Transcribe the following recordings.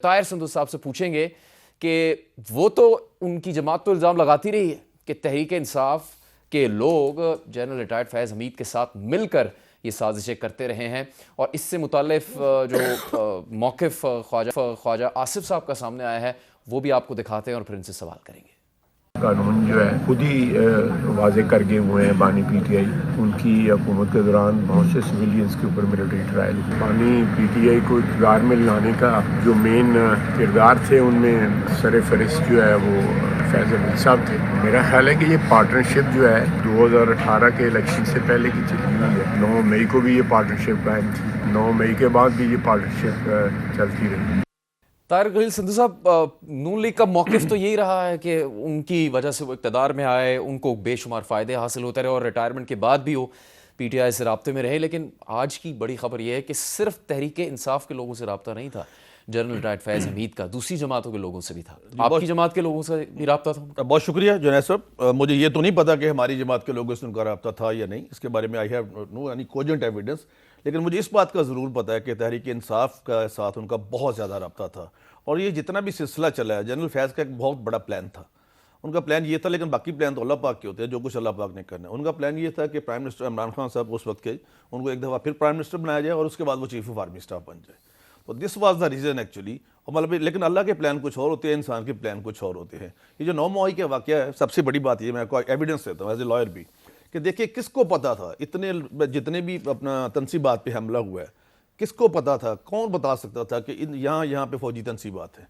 طاہر سندوس صاحب سے پوچھیں گے کہ وہ تو ان کی جماعت تو الزام لگاتی رہی ہے کہ تحریک انصاف کے لوگ جنرل ریٹائرڈ فیض حمید کے ساتھ مل کر یہ سازشیں کرتے رہے ہیں، اور اس سے متعلق جو موقف خواجہ آصف صاحب کا سامنے آیا ہے وہ بھی آپ کو دکھاتے ہیں اور پھر ان سے سوال کریں گے۔ قانون جو ہے خود ہی واضح کر گئے ہوئے ہیں بانی پی ٹی آئی، ان کی حکومت کے دوران بہت سے سویلینز کے اوپر ملٹری ٹرائل۔ بانی پی ٹی آئی کو اقتدار میں لانے کا جو مین کردار تھے ان میں سر فہرست جو ہے وہ فیض حمید صاحب تھے۔ میرا خیال ہے کہ یہ پارٹنرشپ جو ہے 2018 کے الیکشن سے پہلے کی چلی ہوئی ہے۔ 9 مئی کو بھی یہ پارٹنرشپ قائم تھی، 9 مئی کے بعد بھی یہ پارٹنرشپ چلتی رہی۔ طاہر خلیل سندھو صاحب، نون لیگ کا موقف تو یہی رہا ہے کہ ان کی وجہ سے وہ اقتدار میں آئے، ان کو بے شمار فائدے حاصل ہوتے رہے اور ریٹائرمنٹ کے بعد بھی وہ پی ٹی آئی سے رابطے میں رہے، لیکن آج کی بڑی خبر یہ ہے کہ صرف تحریک انصاف کے لوگوں سے رابطہ نہیں تھا جنرل ریٹائرڈ فیض حمید کا، دوسری جماعتوں کے لوگوں سے بھی تھا۔ آپ کی جماعت کے لوگوں سے بھی رابطہ تھا؟ بہت شکریہ جنید صاحب، مجھے یہ تو نہیں پتا کہ ہماری جماعت کے لوگوں سے ان کا رابطہ تھا یا نہیں، اس کے بارے میں I have know any cogent evidence, لیکن مجھے اس بات کا ضرور پتا ہے کہ تحریک انصاف کا ساتھ ان کا بہت زیادہ رابطہ تھا، اور یہ جتنا بھی سلسلہ چلا ہے جنرل فیض کا ایک بہت بڑا پلان تھا۔ ان کا پلان یہ تھا، لیکن باقی پلان تو اللہ پاک کے ہوتے ہیں، جو کچھ اللہ پاک نے کرنا ہے۔ ان کا پلان یہ تھا کہ پرائم منسٹر عمران خان صاحب اس وقت کے، ان کو ایک دفعہ پھر پرائم منسٹر بنایا جائے اور اس کے بعد وہ چیف آف آرمی اسٹاف بن جائے۔ تو this was the reason actually, مطلب لیکن اللہ کے پلان کچھ اور ہوتے ہیں، انسان کے پلان کچھ اور ہوتے ہیں۔ یہ جو 9 مئی کا واقعہ ہے، سب سے بڑی بات یہ میں آپ کو ایویڈنس دیتا ہوں ایز اے لائر بھی، کہ دیکھیے کس کو پتا تھا اتنے جتنے بھی اپنا تنصیبات پہ حملہ ہوا ہے، کس کو پتا تھا، کون بتا سکتا تھا کہ یہاں پہ فوجی تنصیبات ہیں؟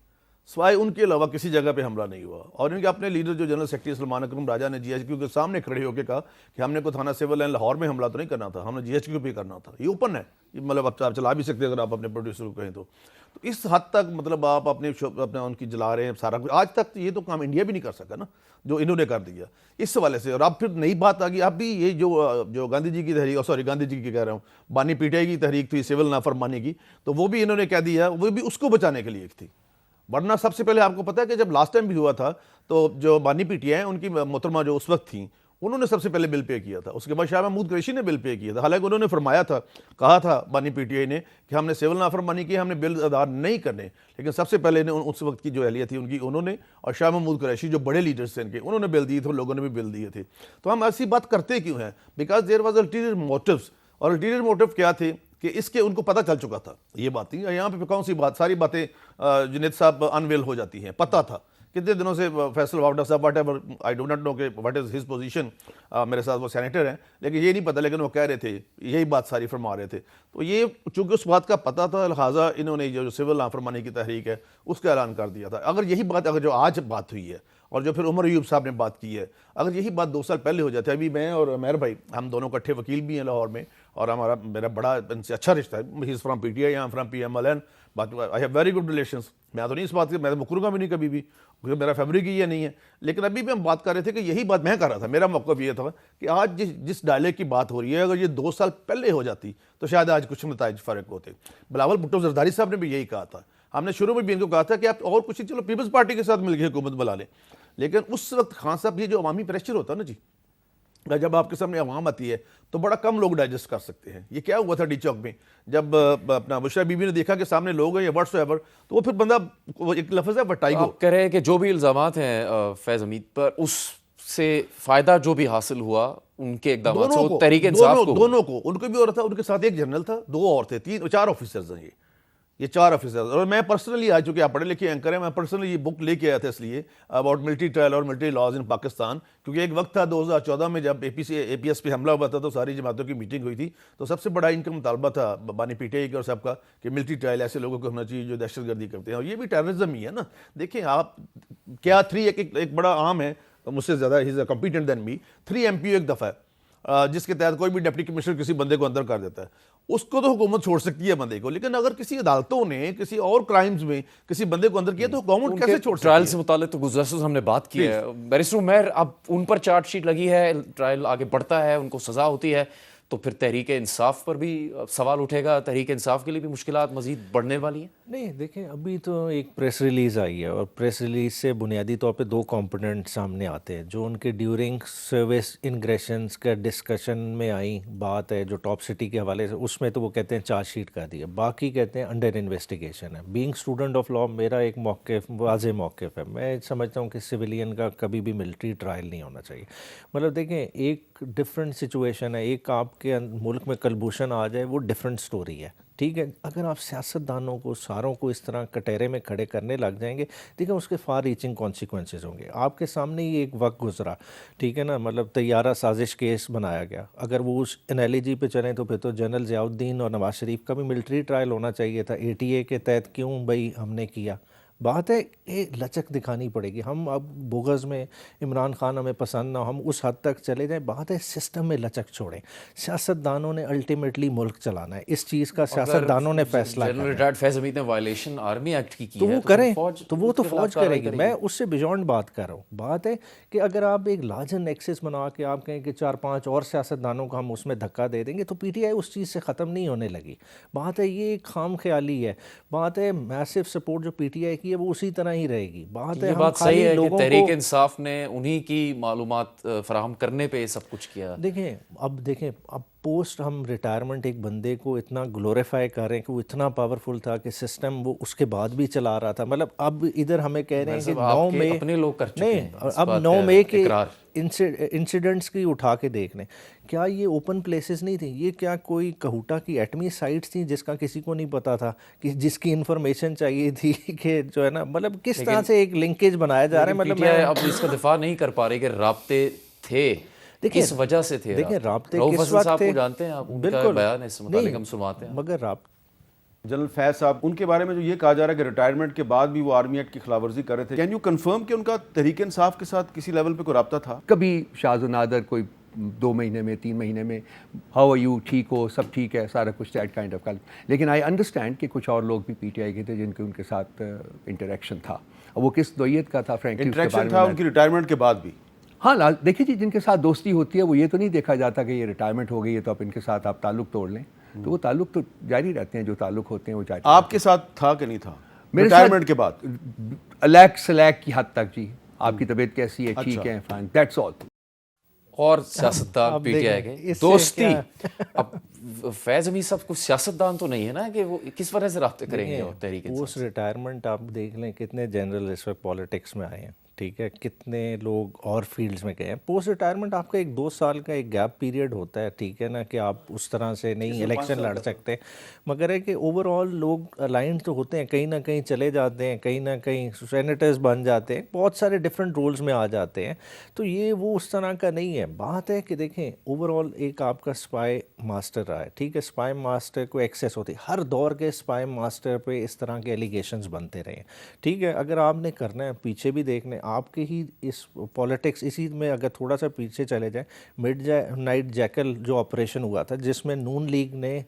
سوائے ان کے علاوہ کسی جگہ پہ حملہ نہیں ہوا۔ اور ان کے اپنے لیڈر جو جنرل سیکرٹری سلمان اکرم راجہ نے جی ایچ کیو کے سامنے کھڑے ہو کے کہا کہ ہم نے کو تھانہ سول لائن لاہور میں حملہ تو نہیں کرنا تھا، ہم نے جی ایچ کیو پہ کرنا تھا۔ یہ اوپن ہے، یہ مطلب آپ چلا بھی سکتے ہیں اگر آپ اپنے پروڈیوسر کو کہیں تو اس حد تک مطلب آپ اپنے ان کی جلا رہے ہیں سارا کچھ۔ آج تک یہ تو کام انڈیا بھی نہیں کر سکا نا جو انہوں نے کر دیا اس حوالے سے۔ اور اب پھر نئی بات آ گئی، اب بھی یہ جو گاندھی جی کی تحریک، گاندھی جی کی کہہ رہا ہوں، بانی پی ٹی آئی کی تحریک تھی سول نافرمانی کی، تو وہ بھی انہوں نے کہہ دیا وہ بھی اس کو بچانے کے لیے ایک تھی۔ ورنہ سب سے پہلے آپ کو پتا ہے کہ جب لاسٹ ٹائم بھی ہوا تھا تو جو بانی پی ٹی آئی ان کی محترمہ جو اس وقت تھیں، انہوں نے سب سے پہلے بل پے کیا تھا، اس کے بعد شاہ محمود قریشی نے بل پے کیا تھا۔ حالانکہ انہوں نے فرمایا تھا، کہا تھا بانی پی ٹی آئی نے کہ ہم نے سول نافرمانی کی، ہم نے بل ادا نہیں کرنے، لیکن سب سے پہلے اس وقت کی جو اہلیت تھی ان کی، انہوں نے، اور شاہ محمود قریشی جو بڑے لیڈرز تھے ان کے، انہوں نے بل دیے تھے، لوگوں نے بھی بل دیے تھے۔ تو ہم ایسی بات کرتے کیوں ہیں؟ Because there was ulterior motives, اور الٹیریئر موٹیو کیا تھے کہ اس کے ان کو پتہ چل چکا تھا یہ بات نہیں۔ یہاں پہ کون سی بات، ساری باتیں جنید صاحب انویل ہو جاتی ہیں۔ پتہ تھا کتنے دنوں سے فیصل واوڈا صاحب whatever I do not know کہ واٹ از ہز پوزیشن، میرے ساتھ وہ سینیٹر ہیں لیکن یہ نہیں پتہ، لیکن وہ کہہ رہے تھے یہی بات ساری فرما رہے تھے۔ تو یہ چونکہ اس بات کا پتہ تھا، لہٰذا انہوں نے جو سول نافرمانی کی تحریک ہے اس کا اعلان کر دیا تھا۔ اگر یہی بات، اگر جو آج بات ہوئی ہے اور جو پھر عمر ایوب صاحب نے بات کی ہے، اگر یہی بات 2 سال پہلے ہو جاتی ہے، ابھی میں اور عمیر بھائی ہم دونوں اکٹھے وکیل بھی ہیں لاہور میں، اور میرا بڑا ان سے اچھا رشتہ ہے، he is from P T I, I am from P M L N, but I have very good relations. میں تو نہیں اس بات کی، میں تو مکروں گا بھی نہیں کبھی بھی، کیونکہ میرا فیبرک ہی یہ نہیں ہے، لیکن ابھی بھی ہم بات کر رہے تھے کہ یہی بات میں کر رہا تھا، میرا موقف یہ تھا کہ آج جس ڈائلیگ کی بات ہو رہی ہے، اگر یہ 2 سال پہلے ہو جاتی تو شاید آج کچھ نتائج فرق ہوتے۔ بلاول بھٹو زرداری صاحب نے بھی یہی کہا تھا، ہم نے شروع میں بھی ان کو کہا تھا کہ آپ اور کچھ چلو پیپلز پارٹی کے ساتھ مل کے حکومت بنا لیں، لیکن اس وقت خان صاحب یہ جو عوامی پریشر ہوتا ہے نا جی، جب آپ کے سامنے عوام آتی ہے تو بڑا کم لوگ ڈائجسٹ کر سکتے ہیں۔ یہ کیا ہوا تھا ڈی چوک میں، جب اپنا بشرا بی بی نے دیکھا کہ سامنے لوگ ہیں یا واٹس ایور، تو وہ پھر بندہ، وہ ایک لفظ ہے وٹائگو۔ آپ کہہ رہے ہیں کہ جو بھی الزامات ہیں فیض حمید پر، اس سے فائدہ جو بھی حاصل ہوا ان کے اقدامات سے، وہ تحریک انصاف کو، دونوں کو، ان کو بھی اور تھا، ان کے ساتھ ایک جنرل تھا، 2 اور تھے، 4 آفیسرز ہیں یہ 4 آفیسرز۔ اور میں پرسنلی آج، چونکہ آپ پڑھے لکھے اینکر ہیں، میں پرسنلی یہ بک لے کے آیا تھا اس لیے اباؤٹ ملٹری ٹرائل اور ملٹری لاز ان پاکستان، کیونکہ ایک وقت تھا 2014 میں جب اے پی ایس پہ حملہ ہوا تھا تو ساری جماعتوں کی میٹنگ ہوئی تھی، تو سب سے بڑا ان کا مطالبہ تھا بانی پی ٹی آئی اور سب کا کہ ملٹری ٹرائل ایسے لوگوں کو ہونا چاہیے جو دہشت گردی کرتے ہیں، اور یہ بھی ٹیررزم ہی ہے نا۔ دیکھیں آپ کیا 3 ایک بڑا عام ہے، مجھ سے زیادہ ہی کمپیٹنٹ دین می، 3 MP ایک دفعہ جس کے تحت کوئی بھی ڈپٹی کمشنر کسی بندے کو اندر کر دیتا ہے، اس کو تو حکومت چھوڑ سکتی ہے بندے کو، لیکن اگر کسی عدالتوں نے کسی اور کرائمز میں کسی بندے کو اندر کیا تو گورنمنٹ کیسے چھوڑ سکتی ہے؟ ٹرائل سے متعلق تو گزشتہ ہم نے بات کی ہے، بیرسٹر عمیر، اب ان پر چارج شیٹ لگی ہے، ٹرائل آگے بڑھتا ہے، ان کو سزا ہوتی ہے، تو پھر تحریک انصاف پر بھی سوال اٹھے گا, تحریک انصاف کے لیے بھی مشکلات مزید بڑھنے والی ہیں. نہیں دیکھیں, ابھی تو ایک پریس ریلیز آئی ہے اور پریس ریلیز سے بنیادی طور پہ 2 کمپوننٹ سامنے آتے ہیں جو ان کے ڈیورنگ سروس انگریشنز کا ڈسکشن میں آئی بات ہے. جو ٹاپ سٹی کے حوالے سے اس میں تو وہ کہتے ہیں چارج شیٹ کر دی ہے, باقی کہتے ہیں انڈر انویسٹیگیشن ہے. بینگ اسٹوڈنٹ آف لا میرا ایک موقف واضح موقف ہے, میں سمجھتا ہوں کہ سویلین کا کبھی بھی ملٹری ٹرائل نہیں ہونا چاہیے. مطلب دیکھیں ایک ڈفرینٹ سچویشن ہے, ایک آپ کے ملک میں کلبوشن آ جائے وہ ڈفرینٹ سٹوری ہے, ٹھیک ہے. اگر آپ سیاستدانوں کو ساروں کو اس طرح کٹہرے میں کھڑے کرنے لگ جائیں گے, دیکھیں اس کے فار ریچنگ کانسیکوینسز ہوں گے. آپ کے سامنے ہی ایک وقت گزرا, ٹھیک ہے نا, مطلب طیارہ سازش کیس بنایا گیا. اگر وہ اس انالوجی پہ چلیں تو پھر تو جنرل ضیاء الدین اور نواز شریف کا بھی ملٹری ٹرائل ہونا چاہیے تھا. ATA کے تحت کیوں بھائی ہم نے کیا؟ بات ہے یہ لچک دکھانی پڑے گی. ہم اب بغض میں عمران خان ہمیں پسند نہ ہو, ہم اس حد تک چلے جائیں. بات ہے سسٹم میں لچک چھوڑیں. سیاستدانوں نے الٹیمیٹلی ملک چلانا ہے, اس چیز کا سیاستدانوں نے فیصلہ کرنا ہے. جنرل ریٹائرڈ فیض حمید نے وائلیشن آرمی ایکٹ کی تو ہے وہ کریں, فوج تو وہ تو فوج کرے گی. میں اس سے بیونڈ بات کر رہا ہوں. بات ہے کہ اگر آپ ایک لارجر نیکسس بنا کے آپ کہیں کہ 4-5 اور سیاستدانوں کو ہم اس میں دھکا دے دیں گے تو PTI اس چیز سے ختم نہیں ہونے لگی. بات ہے یہ ایک خام خیالی ہے. بات ہے میسو سپورٹ جو PTI کی ہے وہ اسی طرح ہی رہے گی. بات ہے یہ بات صحیح ہے کہ تحریک انصاف نے انہی کی معلومات فراہم کرنے پہ سب کچھ کیا. دیکھیں اب پوسٹ ہم ریٹائرمنٹ ایک بندے کو اتنا گلوریفائی کر رہے ہیں کہ وہ اتنا پاورفل تھا کہ سسٹم وہ اس کے بعد بھی چلا رہا تھا. مطلب اب ادھر ہمیں کہہ رہے ہیں کہ 9 مئی اپنے لوگ کر چکے ہیں, اب 9 مئی کے انسیڈنٹس کی اٹھا کے دیکھ لیں. کیا یہ اوپن پلیسز نہیں تھیں؟ یہ کیا کوئی کہوٹا کی ایٹمی سائٹس تھیں جس کا کسی کو نہیں پتا تھا, کہ جس کی انفارمیشن چاہیے تھی کہ جو ہے نا, مطلب کس طرح سے ایک لنکیج بنایا جا رہا ہے. مطلب اب اس کا دفاع نہیں کر پا رہے کہ رابطے تھے, کس وجہ سے تھے. دیکھیں رابطے رؤف کس حسن وقت صاحب تھے, کو جانتے ہیں آپ, ان کا بیان اس متعلق ہم سنواتے ہیں. مگر جنرل فیض صاحب, ان کے بارے میں جو یہ کہا جا رہا ہے کہ ریٹائرمنٹ کے بعد بھی وہ آرمی ایکٹ کی خلاف ورزی کر رہے تھے, کین یو کنفرم کہ ان کا تحریک انصاف کے ساتھ کسی لیول پہ کوئی رابطہ تھا؟ کبھی شاذ و نادر کوئی 2 مہینے میں 3 مہینے میں ہاؤ آر یو, ٹھیک ہو, سب ٹھیک ہے, سارا کچھ دیٹ کائنڈ آف. لیکن آئی انڈرسٹینڈ کہ کچھ اور لوگ بھی PTI کے تھے جن کے ان کے ساتھ انٹریکشن تھا. وہ کس نوعیت کا تھا فرینکلی انٹریکشن تھا ان کی ریٹائرمنٹ کے بعد بھی؟ ہاں دیکھیے جی, جن کے ساتھ دوستی ہوتی ہے وہ یہ تو نہیں دیکھا جاتا کہ یہ ریٹائرمنٹ ہو گئی ہے تو آپ ان کے ساتھ آپ تعلق توڑ لیں. تو وہ تعلق تو جاری رہتے ہیں, جو تعلق ہوتے ہیں وہ جاری. آپ کے ساتھ تھا کہ نہیں تھا ریٹائرمنٹ کے بعد؟ الیک سلیک کی حد تک جی. آپ کی طبیعت کیسی ہے, ٹھیک ہے, فائن, دیٹس آل. اور سیاستدان PTI کے دوستی, اب فیض حمید صاحب کچھ سیاستدان تو نہیں ہے نا کہ وہ کس وجہ سے رابطے کریں گے. اور تحریک پوسٹ ریٹائرمنٹ آپ دیکھ لیں کتنے جنرل اس وقت پالیٹکس میں آئے ہیں, ٹھیک ہے, کتنے لوگ اور فیلڈز میں گئے ہیں. پوسٹ ریٹائرمنٹ آپ کا 1-2 سال کا ایک گیپ پیریڈ ہوتا ہے, ٹھیک ہے نا, کہ آپ اس طرح سے نہیں الیکشن لڑ سکتے. مگر ہے کہ اوور آل لوگ الائنڈ تو ہوتے ہیں, کہیں نہ کہیں چلے جاتے ہیں, کہیں نہ کہیں سینیٹرز بن جاتے ہیں, بہت سارے ڈفرینٹ رولز میں آ جاتے ہیں. تو یہ وہ اس طرح کا نہیں ہے. بات ہے کہ دیکھیں اوور آل ایک آپ کا اسپائی ماسٹر رہا ہے, ٹھیک ہے, اسپائی ماسٹر کو ایکسیس ہوتی ہے. ہر دور کے اسپائی ماسٹر پہ اس طرح کے ایلیگیشنز بنتے رہے ہیں, ٹھیک ہے. اگر آپ نے کرنا ہے پیچھے بھی دیکھ لیں, آپ کے ہی اس پالیٹکس اسی میں اگر تھوڑا سا پیچھے چلے جائیں, مڈ نائٹ جیکل جو آپریشن ہوا تھا جس میں نون لیگ نے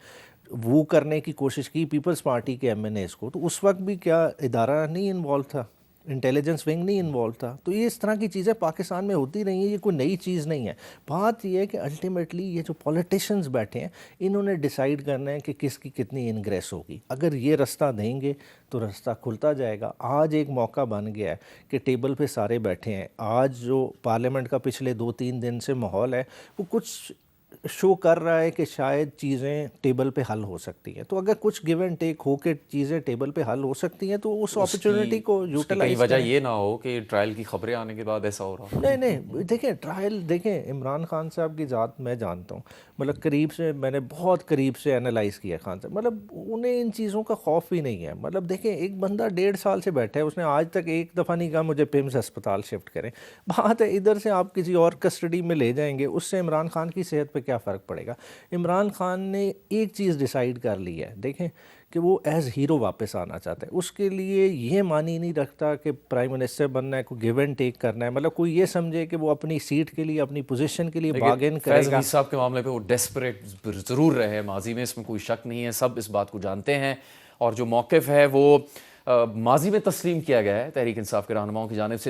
وہ کرنے کی کوشش کی پیپلز پارٹی کے MNAs کو, تو اس وقت بھی کیا ادارہ نہیں انوالو تھا, انٹیلیجنس ونگ نہیں انوالو تھا. تو یہ اس طرح کی چیزیں پاکستان میں ہوتی رہی ہیں, یہ کوئی نئی چیز نہیں ہے. بات یہ ہے کہ الٹیمیٹلی یہ جو پولیٹیشنز بیٹھے ہیں انہوں نے ڈیسائیڈ کرنا ہے کہ کس کی کتنی انگریس ہوگی. اگر یہ رستہ دیں گے تو رستہ کھلتا جائے گا. آج ایک موقع بن گیا ہے کہ ٹیبل پہ سارے بیٹھے ہیں. آج جو پارلیمنٹ کا پچھلے 2-3 دن سے ماحول ہے وہ کچھ شو کر رہا ہے کہ شاید چیزیں ٹیبل پہ حل ہو سکتی ہیں. تو اگر کچھ گیو اینڈ ٹیک ہو کے چیزیں ٹیبل پہ حل ہو سکتی ہیں تو اس اپرچونٹی کو یوٹیلائز وجہ یہ نہ ہو کہ ٹرائل کی خبریں آنے کے بعد ایسا ہو رہا. نہیں دیکھیں ٹرائل, دیکھیں عمران خان صاحب کی ذات میں جانتا ہوں, مطلب قریب سے میں نے بہت قریب سے انالائز کیا خان صاحب, مطلب انہیں ان چیزوں کا خوف بھی نہیں ہے. مطلب دیکھیں ایک بندہ 1.5 سال سے بیٹھا ہے, اس نے آج تک ایک دفعہ نہیں کہا مجھے پیمز ہسپتال شفٹ کریں. بات ہے ادھر سے آپ کسی اور کسٹڈی میں لے جائیں گے, اس سے عمران خان کی صحت پہ کیا فرق پڑے گا. عمران خان نے ایک چیز ڈیسائیڈ کر لی ہے, دیکھیں کہ وہ ایز ہیرو واپس آنا چاہتا ہے. اس کے لیے یہ معنی نہیں رکھتا کہ پرائم منسٹر بننا ہے, کوئی گیو اینڈ ٹیک کرنا ہے. مطلب کوئی یہ سمجھے کہ وہ اپنی سیٹ کے لیے, اپنی پوزیشن کے لیے باگین کرے گا. فیض حمید صاحب کے معاملے پہ وہ ڈیسپریٹ ضرور رہے ماضی میں, اس میں کوئی شک نہیں ہے, سب اس بات کو جانتے ہیں. اور جو موقف ہے وہ ماضی میں تسلیم کیا گیا ہے تحریک انصاف کے رہنماؤں کی جانب سے.